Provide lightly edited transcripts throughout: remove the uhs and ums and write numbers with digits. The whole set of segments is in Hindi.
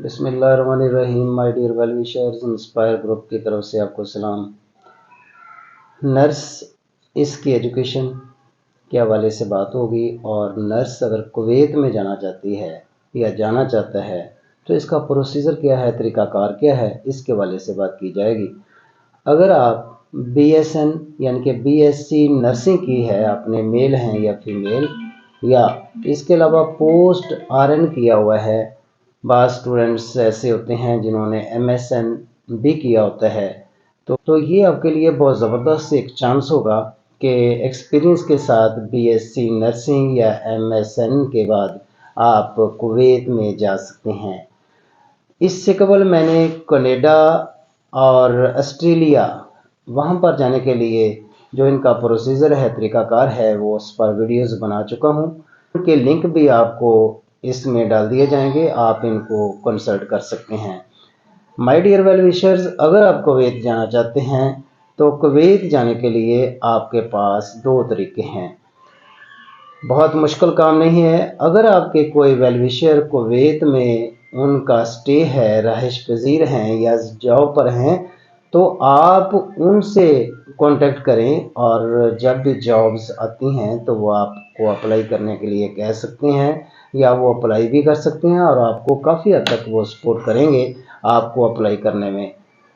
बिस्मिल्लाहिर्रहमानिर्रहीम। My dear well wishers, inspire group की तरफ से आपको सलाम। नर्स इसकी एजुकेशन के हवाले से बात होगी, और नर्स अगर कुवैत में जाना चाहती है या जाना चाहता है तो इसका प्रोसीजर क्या है, तरीक़ाकार क्या है, इसके हवाले से बात की जाएगी। अगर आप BSN यानी कि BSc नर्सिंग की है, आपने मेल हैं या फीमेल, या इसके अलावा पोस्ट RN किया हुआ है, बाज़ स्टूडेंट्स ऐसे होते हैं जिन्होंने MSN भी किया होता है, तो ये आपके लिए बहुत ज़बरदस्त एक चांस होगा कि एक्सपीरियंस के साथ BSc नर्सिंग या MSN के बाद आप कुवैत में जा सकते हैं। इससे कबल मैंने कनाडा और ऑस्ट्रेलिया वहाँ पर जाने के लिए जो इनका प्रोसीजर है, तरीक़ाकार है, वो उस पर वीडियोज़ बना चुका हूँ। उनके लिंक भी आपको इसमें डाल दिए जाएंगे, आप इनको कंसल्ट कर सकते हैं। माय डियर वेल विशर्स, अगर आप कुवैत जाना चाहते हैं तो कुवैत जाने के लिए आपके पास दो तरीके हैं। बहुत मुश्किल काम नहीं है। अगर आपके कोई वेल विशर कुवैत में उनका स्टे है, रहाइश पजीर हैं या जॉब पर हैं, तो आप उनसे कांटेक्ट करें, और जब भी जॉब्स आती हैं तो वो आपको अप्लाई करने के लिए कह सकते हैं, या वो अप्लाई भी कर सकते हैं और आपको काफ़ी हद तक वो सपोर्ट करेंगे आपको अप्लाई करने में।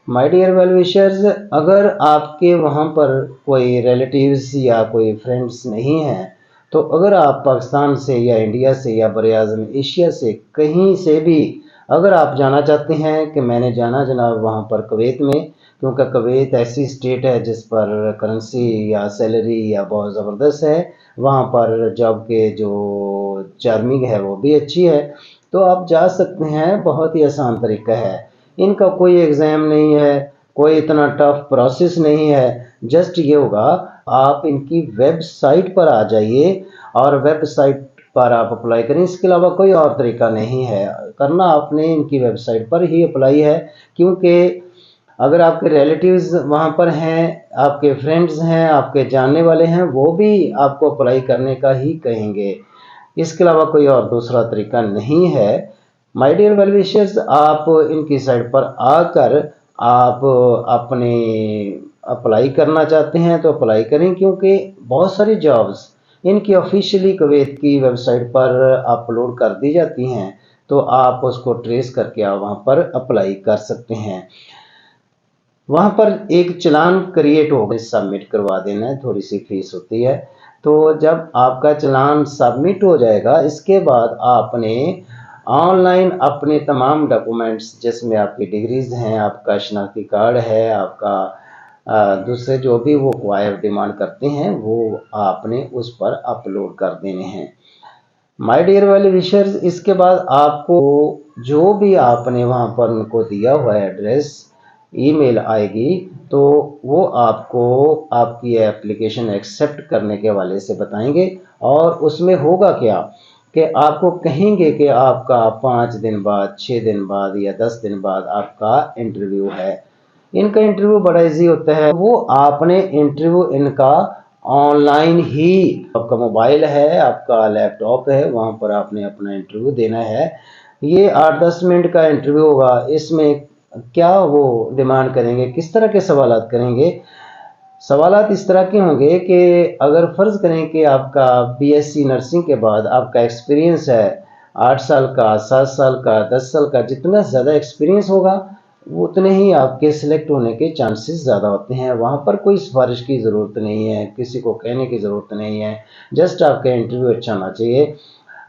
माय डियर वेल विशर्स, अगर आपके वहाँ पर कोई रिलेटिव्स या कोई फ्रेंड्स नहीं हैं, तो अगर आप पाकिस्तान से या इंडिया से या बर-ए-आज़म एशिया से कहीं से भी अगर आप जाना चाहते हैं कि मैंने जाना जनाब वहाँ पर कुवैत में, क्योंकि कुवैत ऐसी स्टेट है जिस पर करेंसी या सैलरी या बहुत ज़बरदस्त है, वहाँ पर जॉब के जो चार्मिंग है वो भी अच्छी है, तो आप जा सकते हैं। बहुत ही आसान तरीका है, इनका कोई एग्ज़ाम नहीं है, कोई इतना टफ प्रोसेस नहीं है। जस्ट ये होगा, आप इनकी वेबसाइट पर आ जाइए और वेबसाइट पर आप अप्लाई करें। इसके अलावा कोई और तरीका नहीं है करना, आपने इनकी वेबसाइट पर ही अप्लाई है, क्योंकि अगर आपके रिलेटिव्स वहाँ पर हैं, आपके फ्रेंड्स हैं, आपके जानने वाले हैं, वो भी आपको अप्लाई करने का ही कहेंगे। इसके अलावा कोई और दूसरा तरीका नहीं है। माय डियर वेल विशर्स, आप इनकी साइट पर आकर आप अपने अप्लाई करना चाहते हैं तो अप्लाई करें, क्योंकि बहुत सारी जॉब्स इनकी ऑफिशियली कुवैत की वेबसाइट पर अपलोड कर दी जाती हैं, तो आप उसको ट्रेस करके आप वहाँ पर अप्लाई कर सकते हैं। वहाँ पर एक चालान क्रिएट होगा, सबमिट करवा देना है, थोड़ी सी फीस होती है। तो जब आपका चालान सबमिट हो जाएगा, इसके बाद आपने ऑनलाइन अपने तमाम डॉक्यूमेंट्स, जिसमें आपकी डिग्रीज़ हैं, आपका शनाख्ती कार्ड है, आपका दूसरे जो भी वो वायर डिमांड करते हैं, वो आपने उस पर अपलोड कर देने हैं। माय डियर वेल विशर्स, इसके बाद आपको जो भी आपने वहाँ पर उनको दिया हुआ है एड्रेस, ईमेल आएगी, तो वो आपको आपकी एप्लीकेशन एक्सेप्ट करने के हवाले से बताएंगे। और उसमें होगा क्या कि आपको कहेंगे कि आपका 5 दिन बाद, 6 दिन बाद या 10 दिन बाद आपका इंटरव्यू है। इनका इंटरव्यू बड़ा इजी होता है। वो आपने इंटरव्यू इनका ऑनलाइन ही, आपका मोबाइल है, आपका लैपटॉप है, वहाँ पर आपने अपना इंटरव्यू देना है। ये 8-10 मिनट का इंटरव्यू होगा। इसमें क्या वो डिमांड करेंगे, किस तरह के सवालात करेंगे? सवालात इस तरह के होंगे कि अगर फ़र्ज़ करें कि आपका BSc नर्सिंग के बाद आपका एक्सपीरियंस है 8 साल का, 7 साल का, 10 साल का, जितना ज़्यादा एक्सपीरियंस होगा उतने ही आपके सिलेक्ट होने के चांसेस ज़्यादा होते हैं। वहाँ पर कोई सिफारिश की ज़रूरत नहीं है, किसी को कहने की ज़रूरत नहीं है, जस्ट आपका इंटरव्यू अच्छा होना चाहिए।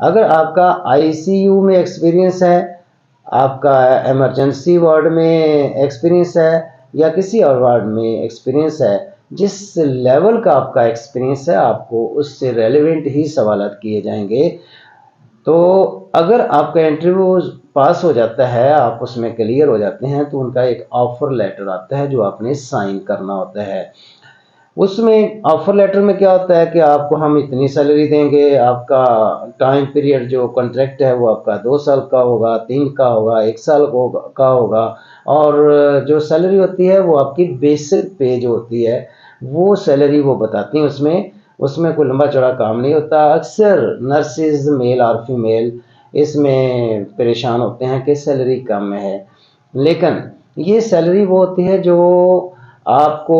अगर आपका ICU में एक्सपीरियंस है, आपका इमरजेंसी वार्ड में एक्सपीरियंस है, या किसी और वार्ड में एक्सपीरियंस है, जिस लेवल का आपका एक्सपीरियंस है, आपको उससे रेलेवेंट ही सवालात किए जाएंगे। तो अगर आपका इंटरव्यू पास हो जाता है, आप उसमें क्लियर हो जाते हैं, तो उनका एक ऑफ़र लेटर आता है जो आपने साइन करना होता है। उसमें ऑफ़र लेटर में क्या होता है कि आपको हम इतनी सैलरी देंगे, आपका टाइम पीरियड जो कॉन्ट्रैक्ट है वो आपका 2 साल का होगा, 3 का होगा, 1 साल का होगा, और जो सैलरी होती है वो आपकी बेसिक पे जो होती है वो सैलरी वो बताती हैं। उसमें कोई लंबा चौड़ा काम नहीं होता। अक्सर नर्सेज मेल और फीमेल इसमें परेशान होते हैं कि सैलरी कम है। लेकिन ये सैलरी वो होती है जो आपको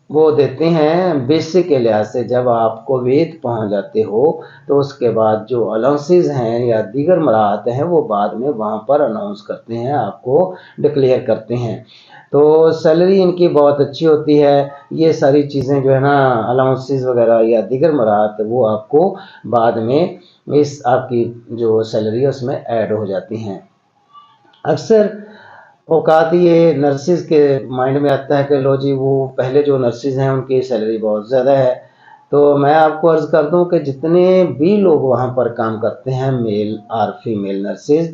वो देते हैं बेसिक के लिहाज से। जब आप कुवैत पहुंच जाते हो तो उसके बाद जो अलाउंसेस हैं या दीगर मराहत हैं वो बाद में वहाँ पर अनाउंस करते हैं, आपको डिक्लेयर करते हैं। तो सैलरी इनकी बहुत अच्छी होती है। ये सारी चीज़ें जो है ना, अलाउंसेस वगैरह या दीगर मराहत, वो आपको बाद में इस आपकी जो सैलरी है उसमें ऐड हो जाती हैं। अक्सर औकात ये नर्सिस के माइंड में आता है कि लो जी, वो पहले जो नर्सिस हैं उनकी सैलरी बहुत ज़्यादा है। तो मैं आपको अर्ज़ कर दूं कि जितने भी लोग वहाँ पर काम करते हैं, मेल और फीमेल नर्सिस,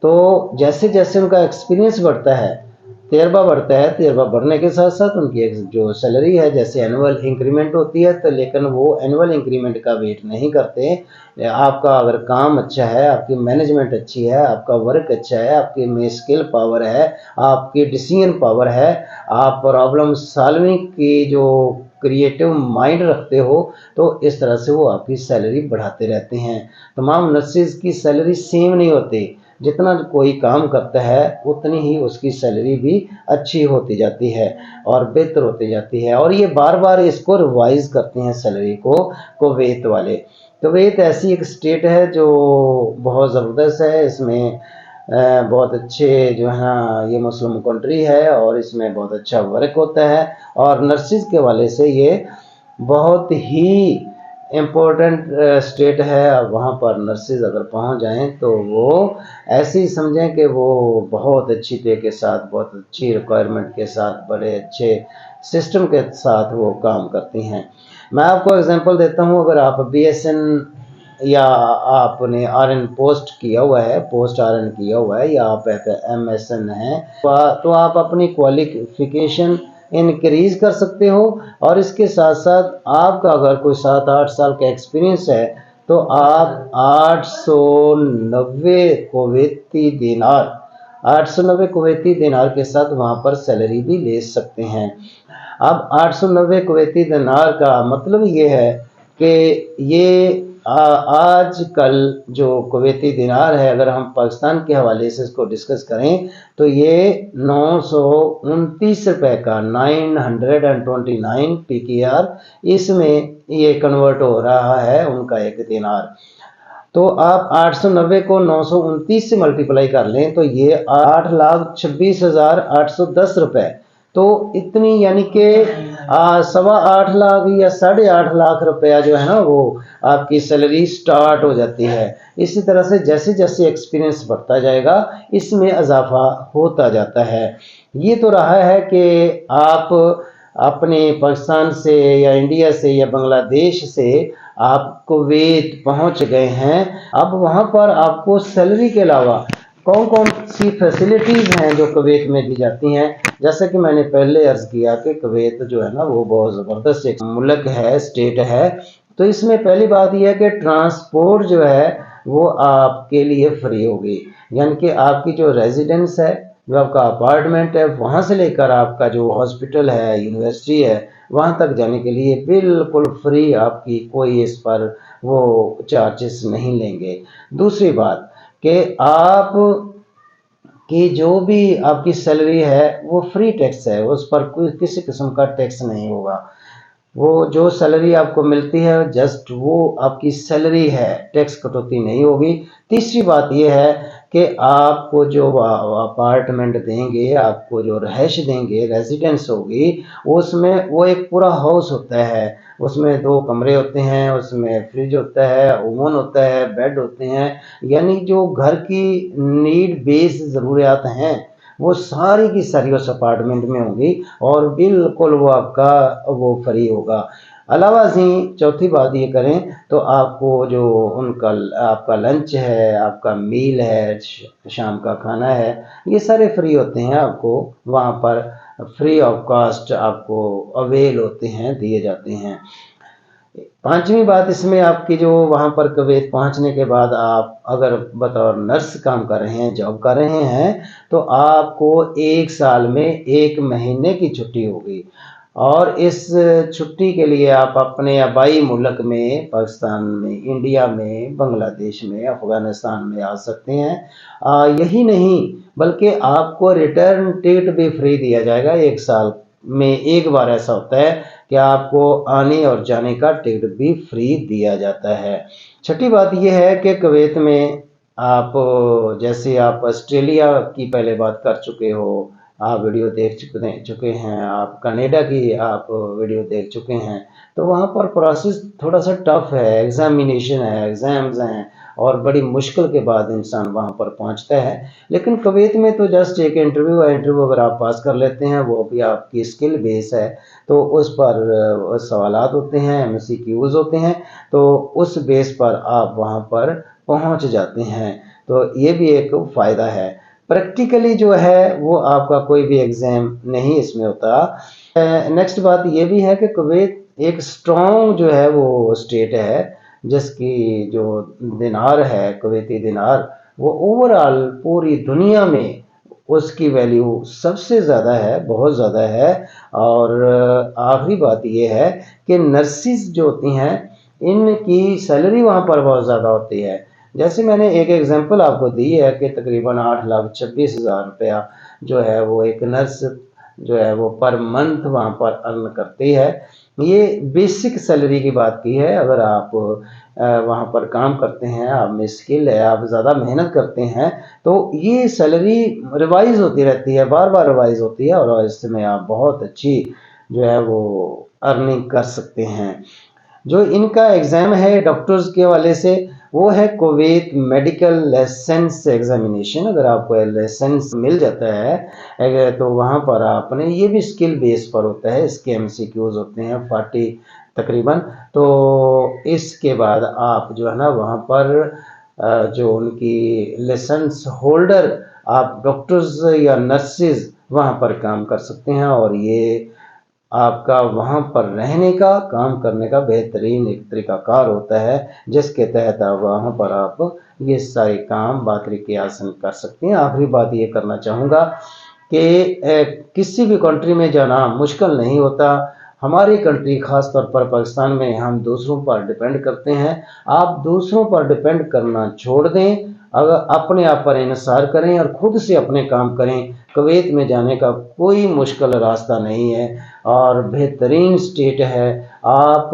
तो जैसे जैसे उनका एक्सपीरियंस बढ़ता है, तजर्बा बढ़ता है, तजर्बा बढ़ने के साथ साथ उनकी जो सैलरी है, जैसे एनुअल इंक्रीमेंट होती है, तो लेकिन वो एनुअल इंक्रीमेंट का वेट नहीं करते। आपका अगर काम अच्छा है, आपकी मैनेजमेंट अच्छी है, आपका वर्क अच्छा है, आपकी में स्किल पावर है, आपकी डिसीजन पावर है, आप प्रॉब्लम सॉल्विंग की जो क्रिएटिव माइंड रखते हो, तो इस तरह से वो आपकी सैलरी बढ़ाते रहते हैं। तमाम नर्सिस की सैलरी सेम नहीं होती। जितना कोई काम करता है उतनी ही उसकी सैलरी भी अच्छी होती जाती है और बेहतर होती जाती है, और ये बार बार इसको रिवाइज करते हैं सैलरी को कुवैत वाले। कुवैत ऐसी एक स्टेट है जो बहुत ज़बरदस्त है। इसमें बहुत अच्छे जो है ना, ये मुस्लिम कंट्री है और इसमें बहुत अच्छा वर्क होता है, और नर्सिस के वाले से ये बहुत ही इम्पोर्टेंट स्टेट है। वहाँ पर नर्सिस अगर पहुँच जाएं तो वो ऐसे ही समझें कि वो बहुत अच्छी पे के साथ, बहुत अच्छी रिक्वायरमेंट के साथ, बड़े अच्छे सिस्टम के साथ वो काम करती हैं। मैं आपको एग्जांपल देता हूँ। अगर आप BSN या आपने RN पोस्ट किया हुआ है, पोस्ट RN किया हुआ है, या आप एक MSN है, तो आप अपनी क्वालिफिकेशन इंक्रीज कर सकते हो, और इसके साथ साथ आपका अगर कोई 7-8 साल का एक्सपीरियंस है तो आप 890 कुवैती दिनार 890 कुवैती दिनार के साथ वहाँ पर सैलरी भी ले सकते हैं। अब 890 कुवैती दिनार का मतलब ये है कि ये आजकल जो कुवैती दिनार है, अगर हम पाकिस्तान के हवाले से इसको डिस्कस करें तो ये 929 रुपये का 929 PKR इसमें ये कन्वर्ट हो रहा है उनका एक दिनार। तो आप 890 को 929 से मल्टीप्लाई कर लें तो ये 8,26,810 रुपये। तो इतनी यानी कि 8.25 लाख या 8.5 लाख रुपया जो है ना, वो आपकी सैलरी स्टार्ट हो जाती है। इसी तरह से जैसे जैसे एक्सपीरियंस बढ़ता जाएगा इसमें इजाफा होता जाता है। ये तो रहा है कि आप अपने पाकिस्तान से या इंडिया से या बांग्लादेश से आप कुवैत पहुंच गए हैं। अब वहां पर आपको सैलरी के अलावा कौन कौन सी फैसिलिटीज़ हैं जो कुवैत में दी जाती हैं। जैसे कि मैंने पहले अर्ज़ किया कि कुवैत जो है ना, वो बहुत ज़बरदस्त एक मुल्क है, स्टेट है। तो इसमें पहली बात यह है कि ट्रांसपोर्ट जो है वो आपके लिए फ्री होगी, यानी कि आपकी जो रेजिडेंस है, जो आपका अपार्टमेंट है, वहाँ से लेकर आपका जो हॉस्पिटल है, यूनिवर्सिटी है, वहाँ तक जाने के लिए बिल्कुल फ्री, आपकी कोई इस पर वो चार्जेस नहीं लेंगे। दूसरी बात कि आप कि जो भी आपकी सैलरी है वो फ्री टैक्स है, उस पर कोई किसी किस्म का टैक्स नहीं होगा। वो जो सैलरी आपको मिलती है जस्ट वो आपकी सैलरी है, टैक्स कटौती नहीं होगी। तीसरी बात यह है कि आपको जो अपार्टमेंट देंगे, आपको जो रहायश देंगे, रेजिडेंस होगी, उसमें वो एक पूरा हाउस होता है। उसमें 2 कमरे होते हैं, उसमें फ्रिज होता है, ओवन होता है, बेड होते हैं, यानी जो घर की नीड बेस ज़रूरियात हैं वो सारी की सारी उस अपार्टमेंट में होंगी, और बिल्कुल वो आपका वो फ्री होगा। अलावा से चौथी बात ये करें तो आपको जो उनका आपका लंच है, आपका मील है, शाम का खाना है, ये सारे फ्री होते हैं। आपको वहाँ पर फ्री ऑफ कास्ट आपको अवेल होते हैं, दिए जाते हैं। पांचवी बात इसमें आपकी जो वहाँ पर कुवैत पहुँचने के बाद आप अगर बतौर नर्स काम कर रहे हैं, जॉब कर रहे हैं, तो आपको 1 साल में 1 महीने की छुट्टी होगी। और इस छुट्टी के लिए आप अपने आबाई मुल्क में, पाकिस्तान में, इंडिया में, बांग्लादेश में, अफ़गानिस्तान में आ सकते हैं। यही नहीं बल्कि आपको रिटर्न टिकट भी फ्री दिया जाएगा। 1 साल में एक बार ऐसा होता है कि आपको आने और जाने का टिकट भी फ्री दिया जाता है। छठी बात यह है कि कुवैत में आप, जैसे आप ऑस्ट्रेलिया की पहले बात कर चुके हो, आप वीडियो देख चुके हैं, आप कनाडा की आप वीडियो देख चुके हैं, तो वहाँ पर प्रोसेस थोड़ा सा टफ है, एग्जामिनेशन है, एग्ज़ाम्स हैं और बड़ी मुश्किल के बाद इंसान वहाँ पर पहुँचता है। लेकिन कुवैत में तो जस्ट एक इंटरव्यू है, इंटरव्यू अगर आप पास कर लेते हैं, वो भी आपकी स्किल बेस है, तो उस पर सवालात होते हैं, MCQs होते हैं, तो उस बेस पर आप वहाँ पर पहुँच जाते हैं। तो ये भी एक फ़ायदा है। प्रैक्टिकली जो है वो आपका कोई भी एग्ज़ाम नहीं इसमें होता। नेक्स्ट बात ये भी है कि कुवैत एक स्ट्रॉन्ग जो है वो स्टेट है, जिसकी जो दिनार है, कुवैती दिनार, वो ओवरऑल पूरी दुनिया में उसकी वैल्यू सबसे ज़्यादा है, बहुत ज़्यादा है। और आखिरी बात ये है कि नर्सिस जो होती हैं, इनकी सैलरी वहाँ पर बहुत ज़्यादा होती है। जैसे मैंने एक एग्जांपल आपको दी है कि तकरीबन 8,26,000 रुपया जो है वो एक नर्स जो है वो पर मंथ वहाँ पर अर्न करती है। ये बेसिक सैलरी की बात की है। अगर आप वहाँ पर काम करते हैं, आप में स्किल है, आप ज़्यादा मेहनत करते हैं, तो ये सैलरी रिवाइज होती रहती है, बार बार रिवाइज होती है और इसमें आप बहुत अच्छी जो है वो अर्निंग कर सकते हैं। जो इनका एग्ज़ाम है डॉक्टर्स के हवाले से, वो है कुवैत मेडिकल लाइसेंस एग्जामिनेशन। अगर आपको लाइसेंस मिल जाता है तो वहाँ पर आपने, ये भी स्किल बेस पर होता है, इसके MCQs होते हैं 40 तकरीबन। तो इसके बाद आप जो है ना वहाँ पर जो उनकी लाइसेंस होल्डर, आप डॉक्टर्स या नर्सेज वहाँ पर काम कर सकते हैं और ये आपका वहाँ पर रहने का, काम करने का बेहतरीन एक तरीकाकार होता है, जिसके तहत आप वहाँ पर आप ये सारे काम बातरीके आसन कर सकते हैं। आखिरी बात ये करना चाहूँगा कि किसी भी कंट्री में जाना मुश्किल नहीं होता। हमारी कंट्री ख़ास तौर पर पाकिस्तान में हम दूसरों पर डिपेंड करते हैं। आप दूसरों पर डिपेंड करना छोड़ दें, अगर अपने आप पर इन्हिसार करें और ख़ुद से अपने काम करें। कुवैत में जाने का कोई मुश्किल रास्ता नहीं है और बेहतरीन स्टेट है। आप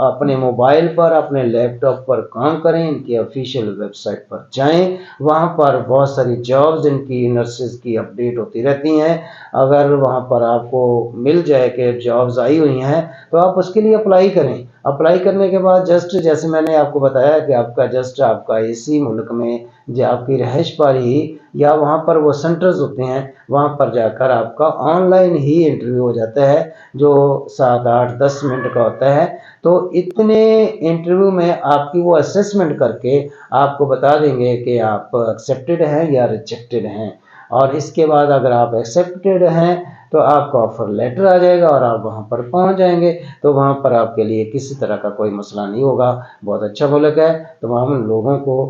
अपने मोबाइल पर, अपने लैपटॉप पर काम करें, इनकी ऑफिशियल वेबसाइट पर जाएं, वहाँ पर बहुत सारी जॉब्स इनकी नर्सेज की अपडेट होती रहती हैं। अगर वहाँ पर आपको मिल जाए कि जॉब्स आई हुई हैं, तो आप उसके लिए अप्लाई करें। अप्लाई करने के बाद जस्ट जैसे मैंने आपको बताया कि आपका जस्ट आपका इसी मुल्क में जो आपकी रहाइश पारी या वहाँ पर वो सेंटर्स होते हैं, वहाँ पर जाकर आपका ऑनलाइन ही इंटरव्यू हो जाता है, जो 7, 8, 10 मिनट का होता है। तो इतने इंटरव्यू में आपकी वो असेसमेंट करके आपको बता देंगे कि आप एक्सेप्टेड हैं या रिजेक्टेड हैं। और इसके बाद अगर आप एक्सेप्टेड हैं तो आपका ऑफ़र लेटर आ जाएगा और आप वहाँ पर पहुँच जाएंगे। तो वहाँ पर आपके लिए किसी तरह का कोई मसला नहीं होगा। बहुत अच्छा मुल्क है। तमाम लोगों को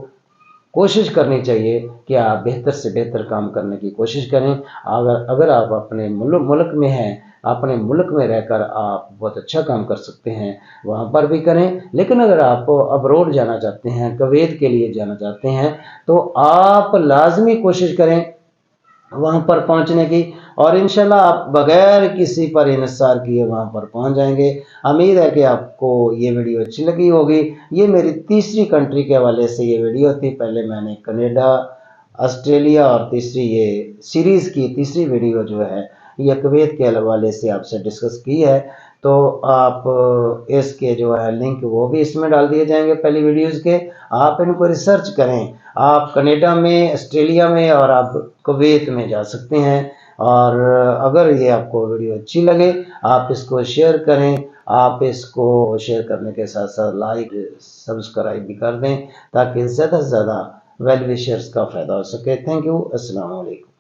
कोशिश करनी चाहिए कि आप बेहतर से बेहतर काम करने की कोशिश करें। अगर आप अपने मुल्क में हैं, अपने मुल्क में रहकर आप बहुत अच्छा काम कर सकते हैं, वहाँ पर भी करें। लेकिन अगर आप अब्रॉड जाना चाहते हैं, कुवैत के लिए जाना चाहते हैं, तो आप लाजमी कोशिश करें वहाँ पर पहुँचने की और इंशाल्लाह आप बगैर किसी पर इन्हिसार किए वहाँ पर पहुँच जाएंगे। उम्मीद है कि आपको ये वीडियो अच्छी लगी होगी। ये मेरी तीसरी कंट्री के हवाले से ये वीडियो थी। पहले मैंने कनाडा, ऑस्ट्रेलिया और तीसरी ये सीरीज़ की तीसरी वीडियो जो है ये कुवैत के हवाले से आपसे डिस्कस की है। तो आप इसके जो है लिंक वो भी इसमें डाल दिए जाएंगे पहली वीडियोज़ के। आप इनको रिसर्च करें। आप कनाडा में, ऑस्ट्रेलिया में और आप कुवैत में जा सकते हैं। और अगर ये आपको वीडियो अच्छी लगे, आप इसको शेयर करें। आप इसको शेयर करने के साथ साथ लाइक, सब्सक्राइब भी कर दें ताकि ज़्यादा से ज़्यादा वेल विशर्स का फ़ायदा हो सके। Thank you. अस्सलाम वालेकुम।